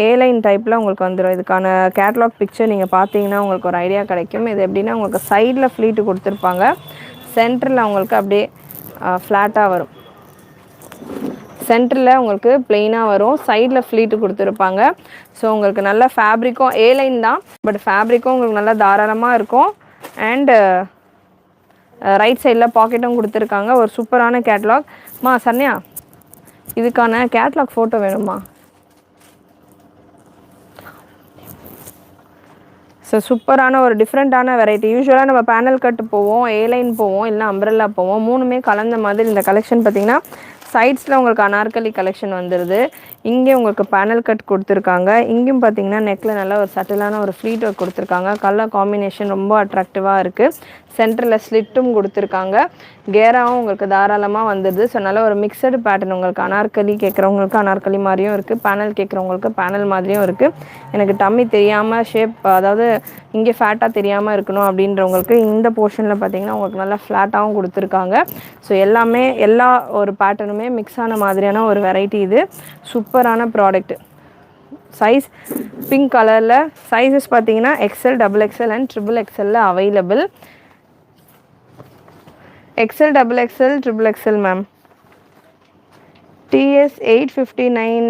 ஏ line டைப்பில் உங்களுக்கு வந்துடும். இதுக்கான கேட்லாக் பிக்சர் நீங்கள் பார்த்தீங்கன்னா உங்களுக்கு ஒரு ஐடியா கிடைக்கும். இது எப்படின்னா உங்களுக்கு சைடில் ஃப்ளீட்டு கொடுத்துருப்பாங்க, சென்டரில் உங்களுக்கு அப்படியே ஃப்ளாட்டாக வரும். சென்டரில் உங்களுக்கு பிளெயினாக வரும், சைடில் ஃப்ளீட்டு கொடுத்துருப்பாங்க. ஸோ உங்களுக்கு நல்ல ஃபேப்ரிக்கும் ஏ லைன் தான், பட் ஃபேப்ரிக்கும் உங்களுக்கு நல்லா தாராளமாக இருக்கும். அண்டு ரைட் சைடில் பாக்கெட்டும் கொடுத்துருக்காங்க. ஒரு சூப்பரான கேட்லாக். சரண்யா, இதுக்கான கேட்லாக் ஃபோட்டோ வேணுமா? ஸோ சூப்பரான ஒரு டிஃப்ரெண்ட்டான வெரைட்டி. யூஸ்வலாக நம்ம பேனல் கட் போவோம், ஏ லைன் போவோம், இல்லைனா அம்ப்ரெல்லா போவோம். மூணுமே கலந்த மாதிரி இந்த கலெக்ஷன் பார்த்திங்கன்னா சைட்ஸில் உங்களுக்கு அனார்கலி கலெக்ஷன் வந்துடுது. இங்கே உங்களுக்கு பேனல் கட் கொடுத்துருக்காங்க. இங்கேயும் பார்த்தீங்கன்னா நெக்கில் நல்லா ஒரு சட்டிலான ஒரு ஃப்ளீட் ஒர்க் கொடுத்துருக்காங்க. கலர் காம்பினேஷன் ரொம்ப அட்ராக்டிவாக இருக்குது. சென்டரில் ஸ்லிட்டும் கொடுத்துருக்காங்க. கேராவும் உங்களுக்கு தாராளமாக வந்துடுது. ஸோ நல்ல ஒரு மிக்சடு பேட்டர்ன். உங்களுக்கு அனார்கலி கேட்குறவங்களுக்கு அனார்கலி மாதிரியும் இருக்குது, பேனல் கேட்குறவங்களுக்கு பேனல் மாதிரியும் இருக்குது. எனக்கு டம்மி தெரியாமல் ஷேப், அதாவது இங்கே ஃபேட்டாக தெரியாமல் இருக்கணும் அப்படின்றவங்களுக்கு இந்த போர்ஷனில் பார்த்தீங்கன்னா உங்களுக்கு நல்லா ஃப்ளாட்டாகவும் கொடுத்துருக்காங்க. ஸோ எல்லாமே எல்லா ஒரு பேட்டர்னுமே மிக்ஸ் ஆன மாதிரியான ஒரு வெரைட்டி. இது சூப்பரான ப்ராடக்ட். சைஸ் பிங்க் கலரில். சைஸஸ் பார்த்தீங்கன்னா XL, XXL and XXXL available. XL, XXL, XXL ma'am. TS 859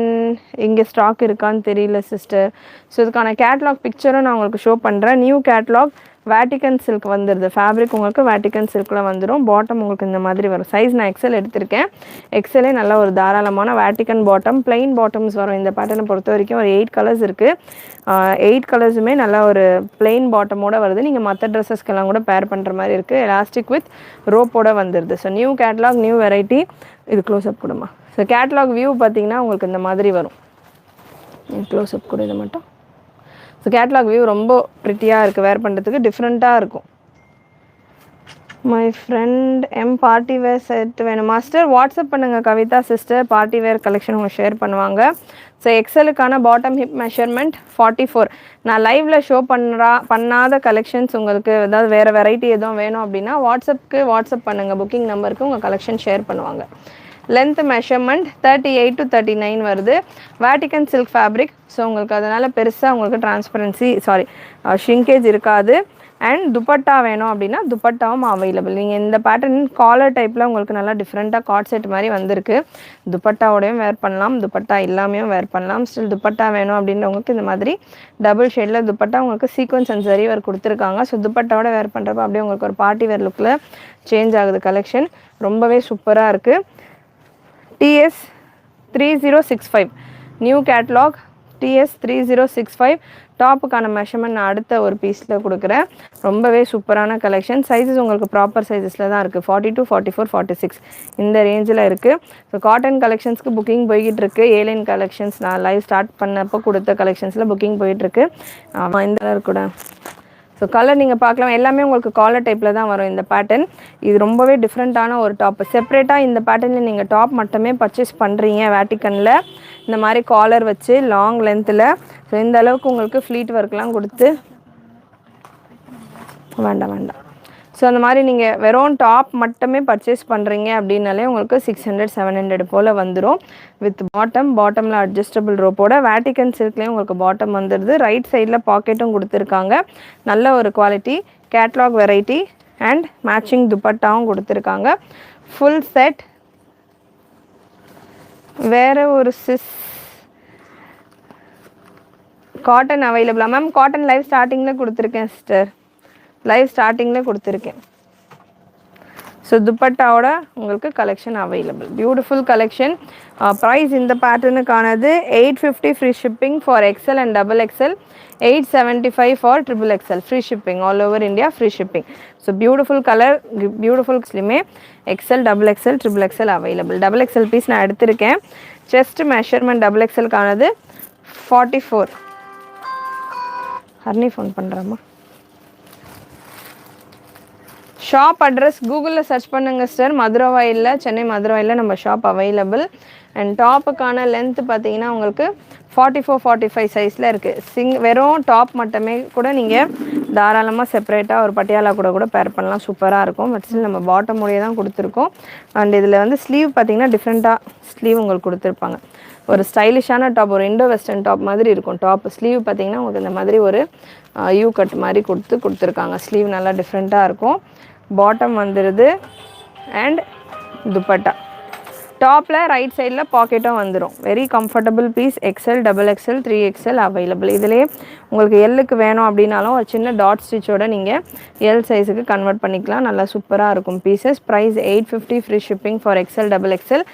இங்கே ஸ்டாக் இருக்கான்னு தெரியல சிஸ்டர். ஸோ இதுக்கான கேட்லாக் பிக்சரும் நான் உங்களுக்கு ஷோ பண்ணுறேன். நியூ கேட்லாக் வேட்டிக்கன் சில்க் வந்துடுது. ஃபேப்ரிக் உங்களுக்கு வேட்டிக்கன் சில்கில் வந்துடும். பாட்டம் உங்களுக்கு இந்த மாதிரி வரும். சைஸ் நான் XL எடுத்திருக்கேன். XLே நல்ல ஒரு தாராளமான வேட்டிக்கன் பாட்டம், பிளெயின் பாட்டம்ஸ் வரும். இந்த பேட்டர்னை பொறுத்த வரைக்கும் ஒரு 8 கலர்ஸ் இருக்குது. 8 கலர்ஸுமே நல்ல ஒரு பிளெயின் பாட்டமோட வருது. நீங்கள் மற்ற ட்ரெஸ்ஸஸ்க்கெல்லாம் கூட பேர் பண்ணுற மாதிரி இருக்குது. எலாஸ்டிக் வித் ரோப்போட வந்துடுது. So new catalogue, new variety. இது க்ளோஸ்அப் கொடுமா. ஸோ கேட்லாக் வியூ பார்த்தீங்கன்னா உங்களுக்கு இந்த மாதிரி வரும். க்ளோஸ்அப் கூட இது மட்டும். ஸோ கேட்லாக் வியூ ரொம்ப ப்ரிட்டியாக இருக்குது, வேர் பண்ணுறதுக்கு டிஃப்ரெண்ட்டாக இருக்கும். My friend party wear set வேணும் மாஸ்டர். வாட்ஸ்அப் பண்ணுங்கள் Kavitha sister. Party wear collection அவங்க ஷேர் பண்ணுவாங்க. ஸோ எக்ஸலுக்கான பாட்டம் ஹிப் மெஷர்மெண்ட் 44. நான் லைவில் ஷோ பண்ணாத கலெக்ஷன்ஸ் உங்களுக்கு ஏதாவது வேறு வெரைட்டி எதுவும் வேணும் அப்படின்னா வாட்ஸ்அப் பண்ணுங்கள். புக்கிங் நம்பருக்கு உங்கள் கலெக்ஷன் ஷேர் பண்ணுவாங்க. லென்த் மெஷர்மெண்ட் 38 to 39 வருது. Vatican silk fabric. ஸோ உங்களுக்கு அதனால் பெருசாக உங்களுக்கு ஷ்ரிங்கேஜ் இருக்காது. அண்ட் துப்பட்டா வேணும் அப்படின்னா துப்பட்டாவும் அவைலபிள். நீங்கள் இந்த பேட்டர்ன் காலர் டைப்பில் உங்களுக்கு நல்லா டிஃப்ரெண்ட்டாக காட் செட் மாதிரி வந்திருக்கு. துப்பட்டாவோடையும் வேர் பண்ணலாம், துப்பட்டா இல்லாமையும் வேர் பண்ணலாம். ஸ்டில் துப்பட்டா வேணும் அப்படின்றவங்களுக்கு இந்த மாதிரி டபுள் ஷேடில் துப்பட்டா உங்களுக்கு சீக்வன்ஸ் அண்ட் சரி வேர் கொடுத்துருக்காங்க. ஸோ துப்பட்டாவோட வேர் பண்ணுறப்ப அப்படியே உங்களுக்கு ஒரு பார்ட்டி வேர் லுக்கில் சேஞ்ச் ஆகுது. கலெக்ஷன் ரொம்பவே சூப்பராக இருக்குது. TS 3065 new catalogue. TS 3065 டாப்புக்கான மெஷர்மெண்ட் நான் அடுத்த ஒரு பீஸில் கொடுக்குறேன். ரொம்பவே சூப்பரான கலெக்ஷன். சைஸஸ் உங்களுக்கு ப்ராப்பர் சைஸஸில் தான் இருக்குது. 42, 44, 46 இந்த ரேஞ்சில் இருக்குது. ஸோ காட்டன் கலெக்ஷன்ஸ்க்கு புக்கிங் போய்கிட்டு இருக்குது. ஏலைன் கலெக்ஷன்ஸ் நான் லைவ் ஸ்டார்ட் பண்ணப்போ கொடுத்த கலெக்ஷன்ஸில் புக்கிங் போயிட்டுருக்கு. இந்த கலர் கூட. ஸோ கலர் நீங்கள் பார்க்கலாம். எல்லாமே உங்களுக்கு காலர் டைப்பில் தான் வரும் இந்த பேட்டர்ன். இது ரொம்பவே டிஃப்ரெண்ட்டான ஒரு டாப். செப்பரேட்டாக இந்த பேட்டர்னில் நீங்கள் டாப் மட்டுமே பர்ச்சேஸ் பண்ணுறீங்க வேட்டிக்கனில், இந்த மாதிரி காலர் வச்சு லாங் லென்த்தில். ஸோ இந்த அளவுக்கு உங்களுக்கு ஃப்ளீட் ஒர்க்லாம் கொடுத்து வேண்டாம். ஸோ அந்த மாதிரி நீங்கள் வெறும் டாப் மட்டுமே பர்ச்சேஸ் பண்ணுறீங்க அப்படின்னாலே உங்களுக்கு 600, 700 போல் வந்துடும். வித் பாட்டமில் அட்ஜஸ்டபிள் ரோப்போட வேட்டிக்கன் சில்க்லேயும் உங்களுக்கு பாட்டம் வந்துடுது. ரைட் சைடில் பாக்கெட்டும் கொடுத்துருக்காங்க. நல்ல ஒரு quality catalogue variety and matching துப்பட்டாவும் கொடுத்துருக்காங்க. Full set. வேறு ஒரு காட்டன் அவைலபிளா மேம்? காட்டன் லைவ் ஸ்டார்டிங்கில் கொடுத்துருக்கேன் சிஸ்டர். ஸோ துப்பட்டாவோட உங்களுக்கு collection available. Beautiful collection. Price இந்த பேட்டர்னுக்கானது 850 free shipping for XL and XXL, 875 for XXXL. Free shipping all over India, free shipping. So beautiful colour, பியூட்டிஃபுல்ஸ்லையுமே XL, XXL, XXL available. XXL piece நான் எடுத்திருக்கேன். Chest measurement XXLக்கானது 44. ஹர்னி phone பண்ணுறேம்மா. Shop address கூகுளில் search பண்ணுங்கள் சார். மதுரவாயில், சென்னை மதுரவாயில் நம்ம shop available. And டாப்புக்கான லென்த்து பார்த்தீங்கன்னா உங்களுக்கு 44, 45 சைஸில் இருக்குது. வெறும் டாப் மட்டுமே கூட நீங்கள் தாராளமாக செப்பரேட்டாக ஒரு பட்டியாலா கூட பேர் பண்ணலாம். சூப்பராக இருக்கும். பட் ஸ்டில் நம்ம பாட்டம் முடியே தான் கொடுத்துருக்கோம். அண்ட் இதில் வந்து ஸ்லீவ் பார்த்தீங்கன்னா டிஃப்ரெண்ட்டாக ஸ்லீவ் உங்களுக்கு கொடுத்துருப்பாங்க. ஒரு ஸ்டைலிஷான டாப், ஒரு இண்டோ வெஸ்டர்ன் டாப் மாதிரி இருக்கும். டாப் ஸ்லீவ் பார்த்தீங்கன்னா உங்களுக்கு இந்த மாதிரி ஒரு யூ கட் மாதிரி கொடுத்துருக்காங்க. ஸ்லீவ் நல்லா டிஃப்ரெண்ட்டாக இருக்கும். பாட்டம் வந்துடுது அண்ட் துப்பட்டா. டாப்பில் ரைட் சைடில் பாக்கெட்டும் வந்துடும். Very comfortable piece. XL, double XL, 3XL available. இதிலே உங்களுக்கு எல்லுக்கு வேணும் அப்படின்னாலும் ஒரு சின்ன டாட் ஸ்டிச்சோட நீங்கள் எல் சைஸுக்கு கன்வெர்ட் பண்ணிக்கலாம். நல்லா சூப்பராக இருக்கும் pieces. Price 850 free shipping for XL, double XL,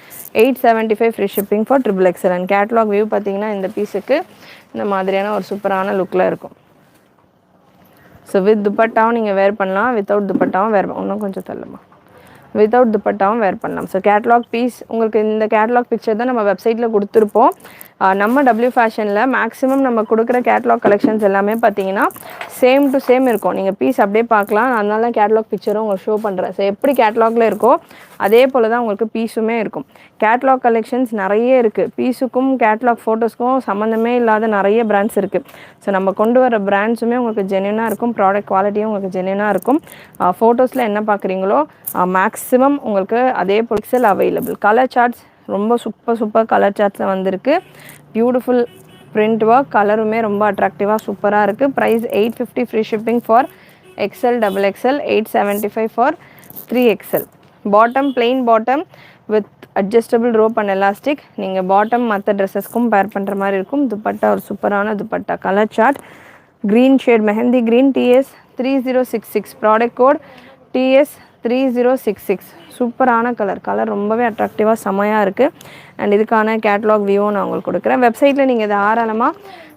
875 free shipping for triple XL. And catalogue view பார்த்தீங்கன்னா இந்த பீஸுக்கு இந்த மாதிரியான ஒரு சூப்பரான லுக்கில் இருக்கும். ஸோ வித் துப்பட்டாவும் நீங்கள் வேர் பண்ணலாம், வித்தவுட் துப்பட்டாவும் வேர் இன்னும் கொஞ்சம் தள்ளுமா, வித்தவுட் துப்பட்டாவும் வேர் பண்ணலாம். ஸோ கேட்லாக் பீஸ் உங்களுக்கு இந்த கேட்லாக் பிக்சர் தான் நம்ம வெப்சைட்டில் கொடுத்துருப்போம். நம்ம டபிள்யூ ஃபேஷனில் மேக்ஸிமம் நம்ம கொடுக்குற கேட்லாக் கலெக்ஷன்ஸ் எல்லாமே பார்த்தீங்கன்னா சேம் டு சேம் இருக்கும். நீங்கள் பீஸ் அப்படியே பார்க்கலாம். அதனால தான் கேட்லாக் பிக்சரும் உங்களுக்கு ஷோ பண்ணுறேன். ஸோ எப்படி கேட்லாகில் இருக்கோ அதே போல் தான் உங்களுக்கு பீஸுமே இருக்கும். கேட்லாக் கலெக்ஷன்ஸ் நிறைய இருக்குது. பீஸுக்கும் கேட்லாக் ஃபோட்டோஸ்க்கும் சம்மந்தமே இல்லாத நிறைய பிராண்ட்ஸ் இருக்குது. ஸோ நம்ம கொண்டு வர பிராண்ட்ஸுமே உங்களுக்கு ஜென்யூனாக இருக்கும். ப்ராடக்ட் குவாலிட்டியும் உங்களுக்கு ஜென்யூனாக இருக்கும். ஃபோட்டோஸில் என்ன பார்க்குறீங்களோ மேக்ஸிமம் உங்களுக்கு அதே பிக்சல் அவைலபிள். கலர் சார்ட்ஸ் ரொம்ப சூப்பர் கலர் சார்ட்ஸில் வந்திருக்கு. பியூட்டிஃபுல் பிரிண்ட் ஒர்க், கலருமே ரொம்ப அட்ராக்டிவாக சூப்பராக இருக்குது. Price 850 free shipping for XL, double XL, 875 for 3XL. Bottom plain bottom with adjustable rope and elastic. நீங்கள் பாட்டம் மற்ற ட்ரெஸ்ஸஸ்க்கும் பேர் பண்ணுற மாதிரி இருக்கும். துப்பட்டா ஒரு சூப்பரான dupatta. Colour chart green shade, mehndi green, TS 3066. Product code TS 3066. சூப்பரான கலர் ரொம்பவே அட்ராக்டிவாக செமையாக இருக்குது. அண்ட் இதுக்கான கேட்லாக் வியூவும் நான் உங்களுக்கு கொடுக்குறேன். வெப்சைட்டில் நீங்கள் இதை தாராளமாக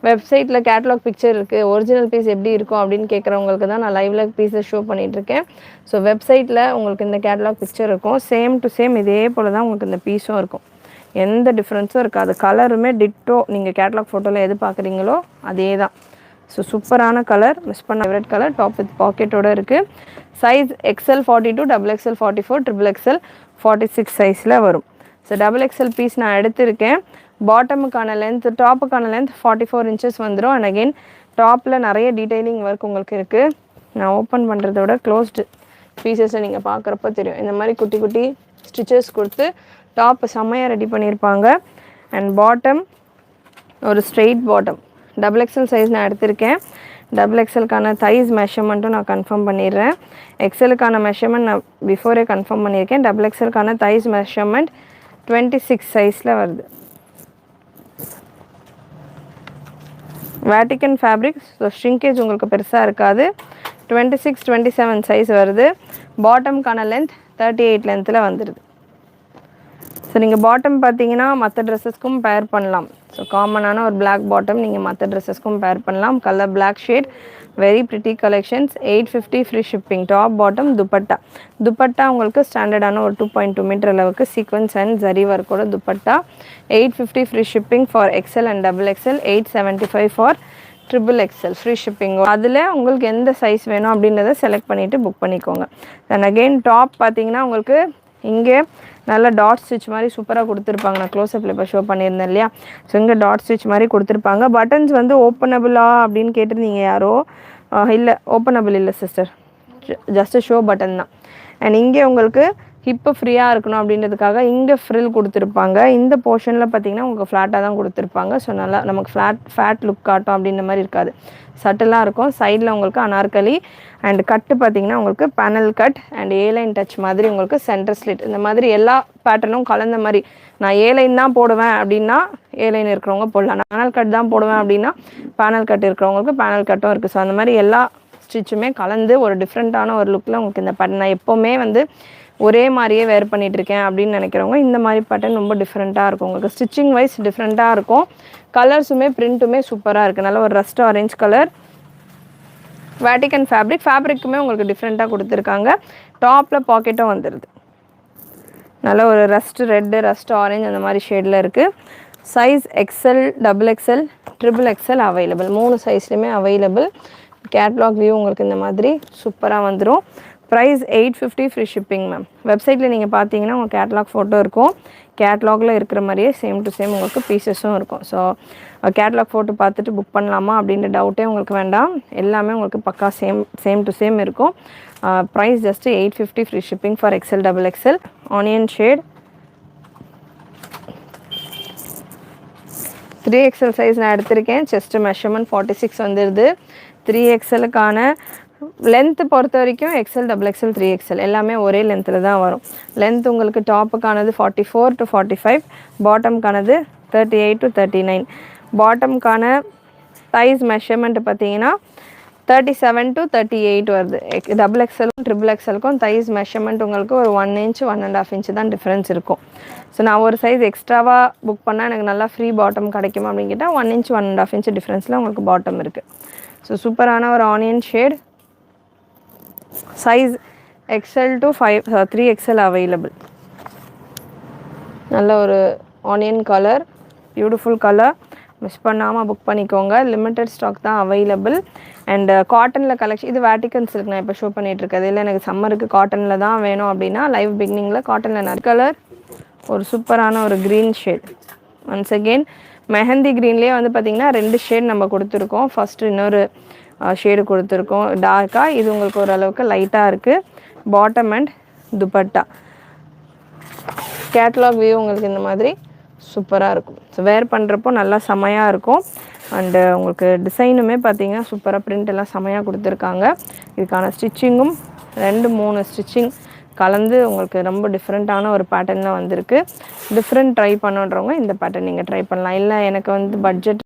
வெப்சைட்டில் கேட்லாக் பிக்சர் இருக்குது, ஒரிஜினல் பீஸ் எப்படி இருக்கும் அப்படின்னு கேட்குறவங்களுக்கு தான் நான் லைவில் பீஸை ஷோ பண்ணிகிட்ருக்கேன். ஸோ வெப்சைட்டில் உங்களுக்கு இந்த கேட்லாக் பிக்சர் இருக்கும். சேம் டு சேம் இதே போல் தான் உங்களுக்கு இந்த பீஸும் இருக்கும். எந்த டிஃப்ரென்ஸும் இருக்காது. கலருமே டிட்டோ நீங்கள் கேட்லாக் ஃபோட்டோவில் எது பார்க்குறீங்களோ அதே தான். ஸோ சூப்பரான கலர், மிஸ் பண்ண ஃபேவரட் கலர். டாப் வித் பாக்கெட்டோடு இருக்குது. Size XL 42, double XL 44, triple XL 46 சைஸில் வரும். ஸோ டபுள் XL பீஸ் நான் எடுத்திருக்கேன். பாட்டமுக்கான லென்த், டாப்புக்கான லென்த் 44 inches வந்துடும். அண்ட் அகெயின் டாப்பில் நிறைய டீட்டெயிலிங் ஒர்க் உங்களுக்கு இருக்குது. நான் ஓப்பன் பண்ணுறத விட க்ளோஸ்டு பீசஸை நீங்கள் பார்க்குறப்ப தெரியும். இந்த மாதிரி குட்டி குட்டி ஸ்டிச்சஸ் கொடுத்து டாப்பு செம்மையாக ரெடி பண்ணியிருப்பாங்க. அண்ட் பாட்டம் ஒரு straight bottom. Double XL size நான் எடுத்திருக்கேன். டபுள் எக்ஸலுக்கான தைஸ் மெஷர்மெண்ட்டும் நான் கன்ஃபார்ம் பண்ணிடுறேன். எக்ஸலுக்கான மெஷர்மெண்ட் நான் பிஃபோரே கன்ஃபார்ம் பண்ணியிருக்கேன். டபுள் எக்ஸலுக்கான தைஸ் மெஷர்மெண்ட் 26 சைஸில் வருது. வேட்டிக்கன் ஃபேப்ரிக், ஸோ ஷ்ரிங்கேஜ் உங்களுக்கு பெருசாக இருக்காது. 26, 27 சைஸ் வருது. பாட்டமுக்கான லென்த் 38 லென்த்தில் வந்துடுது. ஸோ நீங்கள் பாட்டம் பார்த்தீங்கன்னா மற்ற ட்ரெஸ்ஸஸ்க்கும் பேர் பண்ணலாம். ஸோ காமனான ஒரு பிளாக் பாட்டம் நீங்கள் மற்ற ட்ரெஸ்ஸஸ்க்கும் பேர் பண்ணலாம். Colour black shade, very pretty collections. 850 free shipping. Top bottom dupatta உங்களுக்கு ஸ்டாண்டர்டான ஒரு 2.2 மீட்டர் அளவுக்கு சீக்வன்ஸ் அண்ட் ஜரி ஒர்க்கோட dupatta. 850 free shipping for XL and double XL, 875 for triple XL free shipping. அதில் உங்களுக்கு எந்த சைஸ் வேணும் அப்படின்றத செலக்ட் பண்ணிவிட்டு புக் பண்ணிக்கோங்க. தென் அகெயின் டாப் பார்த்தீங்கன்னா உங்களுக்கு இங்கே நல்லா டாட் ஸ்டிச் மாதிரி சூப்பராக கொடுத்துருப்பாங்க. நான் க்ளோஸ்அப்பில் இப்போ ஷோ பண்ணியிருந்தேன் இல்லையா? ஸோ இங்கே டாட் ஸ்டிச் மாதிரி கொடுத்துருப்பாங்க. பட்டன்ஸ் வந்து ஓப்பனபிளா அப்படின்னு கேட்டிருந்தீங்க யாரோ. இல்லை, ஓப்பனபிள் இல்லை சிஸ்டர், ஜஸ்ட்டு ஷோ பட்டன் தான். அண்ட் இங்கே உங்களுக்கு ஹிப்பு ஃப்ரீயாக இருக்கணும் அப்படின்றதுக்காக இங்கே ஃப்ரில் கொடுத்துருப்பாங்க. இந்த போர்ஷனில் பார்த்தீங்கன்னா உங்களுக்கு ஃப்ளாட்டாக தான் கொடுத்துருப்பாங்க. ஸோ நல்லா நமக்கு ஃபேட் லுக் காட்டும் அப்படின்ற மாதிரி இருக்காது, சட்டலாக இருக்கும். சைடில் உங்களுக்கு அனார்கலி அண்ட் கட்டு பார்த்தீங்கன்னா உங்களுக்கு panel cut and airline touch மாதிரி உங்களுக்கு சென்டர் ஸ்லிட். இந்த மாதிரி எல்லா பேட்டர்னும் கலந்த மாதிரி. நான் ஏலைன் தான் போடுவேன் அப்படின்னா ஏலைன் இருக்கிறவங்க போடலாம். பேனல் கட் தான் போடுவேன் அப்படின்னா பேனல் கட் இருக்கிறவங்களுக்கு பேனல் கட்டும் இருக்குது. ஸோ அந்த மாதிரி எல்லா ஸ்டிச்சுமே கலந்து ஒரு டிஃப்ரெண்ட்டான ஒரு லுக்கில் உங்களுக்கு இந்த பேட்டர்ன். நான் எப்போவுமே வந்து ஒரே மாதிரியே வேர் பண்ணிகிட்ருக்கேன் அப்படின்னு நினைக்கிறவங்க இந்த மாதிரி பேட்டர்ன் ரொம்ப டிஃப்ரெண்ட்டாக இருக்கும். உங்களுக்கு ஸ்டிச்சிங் வைஸ் டிஃப்ரெண்ட்டாக இருக்கும். கலர்ஸுமே பிரிண்ட்டுமே சூப்பராக இருக்குது. நல்ல ஒரு ரஸ்ட் ஆரஞ்ச் கலர். வேட்டிக்கன் ஃபேப்ரிக்குமே உங்களுக்கு டிஃப்ரெண்ட்டாக கொடுத்துருக்காங்க. டாப்பில் பாக்கெட்டும் வந்துடுது. நல்ல ஒரு ரஸ்ட் ரெட்டு, ரஸ்ட் ஆரஞ்ச் அந்த மாதிரி ஷேடில் இருக்குது. Size XL, double XL, triple XL available. 3 சைஸ்லையுமே அவைலபிள். கேட்லாக் வியூ உங்களுக்கு இந்த மாதிரி சூப்பராக வந்துடும். Price 850 free shipping ma'am. வெப்சைட்டில் நீங்கள் பார்த்தீங்கன்னா உங்கள் கேட்லாக் ஃபோட்டோ இருக்கும். கேட்லாகில் இருக்கிற மாதிரியே சேம் டு சேம் உங்களுக்கு பீசஸும் இருக்கும். ஸோ கேட்லாக் ஃபோட்டோ பார்த்துட்டு புக் பண்ணலாமா அப்படின்ற டவுட்டே உங்களுக்கு வேண்டாம். எல்லாமே உங்களுக்கு பக்கா சேம் டு சேம் இருக்கும். Price just 850 free shipping for XL, double XL. Onion shade, 3XL size நான் எடுத்திருக்கேன். செஸ்ட் மெஷர்மெண்ட் 46 வந்துடுது. 3XLக்கான லென்த் பொறுத்த வரைக்கும் XL, XXL, 3XL எல்லாமே ஒரே லென்த்தில் தான் வரும். லென்த் உங்களுக்கு டாப்புக்கானது 44 to 45, பாட்டம்கானது 38 to 39. பாட்டம்கான சைஸ் மெஷர்மெண்ட் பார்த்தீங்கன்னா 37 to 38 வருது. XXLக்கும் XXLக்கும் சைஸ் மெஷர்மெண்ட் உங்களுக்கு ஒரு 1 inch 1.5 inch தான் டிஃப்ரென்ஸ் இருக்கும். ஸோ நான் ஒரு சைஸ் எக்ஸ்ட்ராவாக புக் பண்ணால் எனக்கு நல்லா ஃப்ரீ பாட்டம் கிடைக்குமா அப்படின்னு கேட்டால் 1 inch 1.5 inch டிஃப்ரென்ஸில் உங்களுக்கு பாட்டம் இருக்குது. ஸோ சூப்பரான ஒரு onion shade. Size XL to 3XL available. நல்ல ஒரு onion colour, beautiful colour. Miss பண்ணாமல் புக் பண்ணிக்கோங்க. லிமிட்டட் ஸ்டாக் தான் அவைலபிள். அண்ட் காட்டனில் கலெக்ஷன் இது வேட்டிக்கன் சில்க் நான் இப்போ ஷோ பண்ணிகிட்ருக்கேன். இல்லை எனக்கு சம்மருக்கு காட்டனில் தான் வேணும் அப்படின்னா லைவ் பிகினிங்கில் காட்டனில் நிறைய கலர். ஒரு சூப்பரான ஒரு green shade. Once again mehndi க்ரீன்லேயே வந்து பார்த்திங்கன்னா 2 ஷேட் நம்ம கொடுத்துருக்கோம். ஃபஸ்ட்டு இன்னொரு ஷேடு கொடுத்துருக்கோம் டார்க்காக. இது உங்களுக்கு ஓரளவுக்கு லைட்டாக இருக்குது. Bottom and dupatta catalogue view உங்களுக்கு இந்த மாதிரி சூப்பராக இருக்கும். ஸோ வேர் பண்ணுறப்போ நல்லா செமையாக இருக்கும். அண்டு உங்களுக்கு டிசைனுமே பார்த்தீங்கன்னா சூப்பராக பிரிண்ட் எல்லாம் செமையாக கொடுத்துருக்காங்க. இதுக்கான ஸ்டிச்சிங்கும் 2-3 ஸ்டிச்சிங் கலந்து உங்களுக்கு ரொம்ப டிஃப்ரெண்ட்டான ஒரு பேட்டர்னில் வந்திருக்கு. டிஃப்ரெண்ட் ட்ரை பண்ணுன்றவங்க இந்த பேட்டர்ன் நீங்கள் ட்ரை பண்ணலாம். இல்லை எனக்கு வந்து பட்ஜெட்